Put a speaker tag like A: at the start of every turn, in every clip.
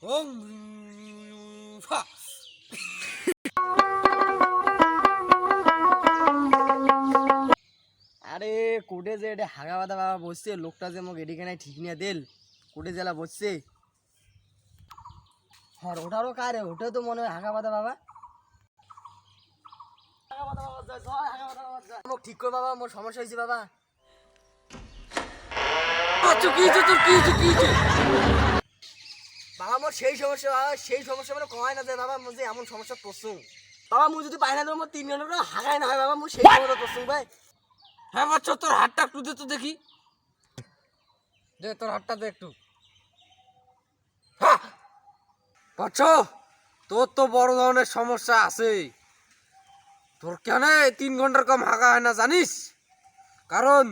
A: ওম ফা।
B: আরে কোটে যে এটা হাগা বাদা বাবা বসছে, লোকটা যে মোক এদিকে নাই ঠিক নিয়ে দিল, কোটে জেলা বসছে। হ্যাঁ ওটারও কারে, ওটা তো মনে হয় হাগা বাদা বাবা। মোক ঠিক কর বাবা, মোর সমস্যা হয়েছে বাবা।
A: আচ্ছা কি হয়েছে তোর, কি হয়েছে কি হয়েছে?
B: বাবা মোর সেই সমস্যা বাবা, সেই সমস্যা মানে কমায় না যায় বাবা, মোর যে এমন সমস্যা পড়ছু বাবা, মুই যদি পাই না মোর 3 ঘন্টা হাগাই না হয় বাবা, মোর সেই সমস্যা পড়ছু ভাই।
A: হ্যাঁ বাচ্চা, তোর হাতটা একটু দে তো দেখি, দে তোর হাতটা দে একটু। হ্যাঁ বাচ্চা, তোর তো বড় ধরনের সমস্যা আছে। তোর কেন 3 ঘন্টার কম হাগা হয় না জানিস? কারণ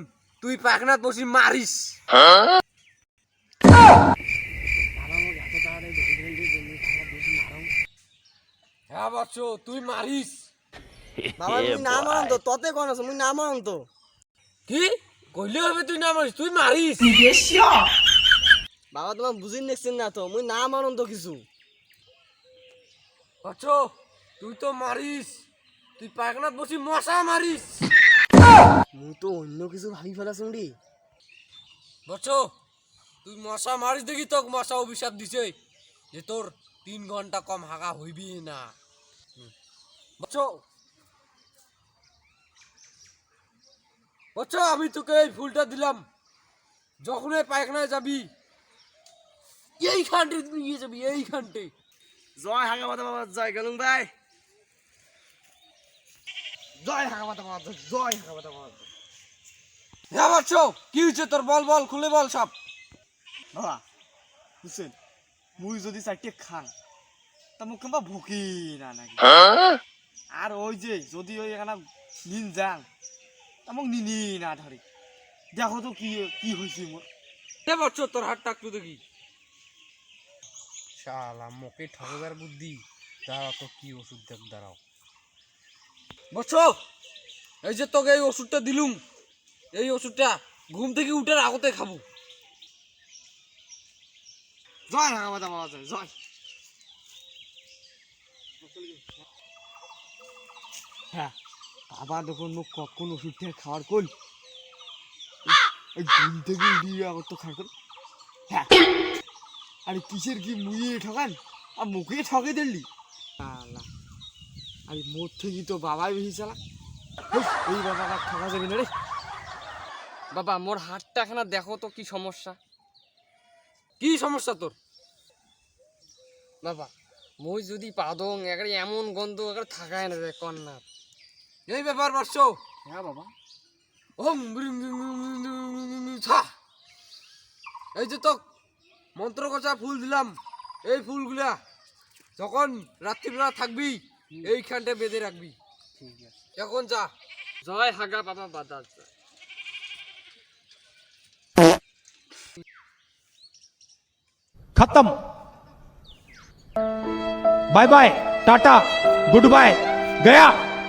A: তুই পায়খানাত বসি মারিস।
B: বাবা মোক এত তাড়াতাড়ি দেখে দিলেন যে জলদি খারাপ বেশি মারাও।
A: হ্যাঁ বাচ্চা তুই মারিস।
B: বাবা মুই না মারাম তো, ততে কোন আছে, মুই না মারাম তো।
A: কি কইলে হবে তুই না মারিস? তুই মারিস।
B: বাবা তোমার বুঝিন দেখছেন না তো, মুই না মারুন তো কিছু।
A: বাচ্চা তুই তো মারিস, তুই পায়খানাত বসি মশা মারিস।
B: মুই তো অন্য কিছু ভাবি ফেলাছুন রে।
A: বাচ্চা তুই মশা মারিস দেখি তোকে মশা অভিশাপ দিছে যে তোর 3 ঘন্টা কম হাগা হইবি না। বাচ্চা বাচ্চা আমি তোকে এই ফুলটা দিলাম, যখন এই পায়খানায় যাবি এইখানটে নিয়ে যাবি, এইখানটে।
B: জয় হাগা মাতা বাবা, জয় গেলুম ভাই। জয় হাগা মাতা বাবা, জয় হাগা মাতা বাবা।
A: হ্যাঁ বাচ্চা কি হয়েছে তোর, বল বল খুলে বল সব।
B: বাবা বুঝছেন, মুই যদি 4টে খান তা মুখ কেমবা ভুকি না নাকি। আর ওই যে যদি ওই এখানে নিন যান তা মুখ নিনি না ধরে। দেখো তো কি কি হয়েছে মোর।
A: হ্যাঁ বাচ্চা তোর হাতটা একটু দেখি। শালা মোকে ঠকবার বুদ্ধি। দাঁড়াও তো কি ওষুধ দেখ, দাঁড়াও। বাচ্চা এই যে তোকে এই ওষুধটা দিলুম, এই ওষুধটা ঘুম থেকে উঠার আগতে খাবো।
B: জয় হাগা মাতা বাবা, জয় জয়। হ্যাঁ বাবা দেখুন মুখ কখন ওষুধ থেকে খাওয়ার কোন ঘুম থেকে উঠিয়ে আগত তো খাওয়ার কোন। হ্যাঁ আরে কিসের কি মুইয়ে ঠকান আর মুখে ঠকে দিলি। আরে মোর থেকে তো বাবাই বেশি চালা। এই বাবা ঠকা যাবি না রে। বাবা মোর হাতটা এখানে দেখো তো কি সমস্যা।
A: কি সমস্যা তোর?
B: বাবা মই যদি পাদং একেবারে এমন গন্ধ একেবারে থাকায় না যায় কন্যা।
A: এই ব্যাপার বাচ্চ।
B: হ্যাঁ বাবা।
A: ওম ছা। এই যে তো মন্ত্র কচা ফুল দিলাম, এই ফুলগুলা যখন রাত্রিবেলা থাকবি এইখানটা বেঁধে রাখবি।
B: ঠিক আছে।
A: এখন যা।
B: জয় হাগা বাবা বাদা।
C: खत्म। बाय बाय टाटा गुड बाय गया।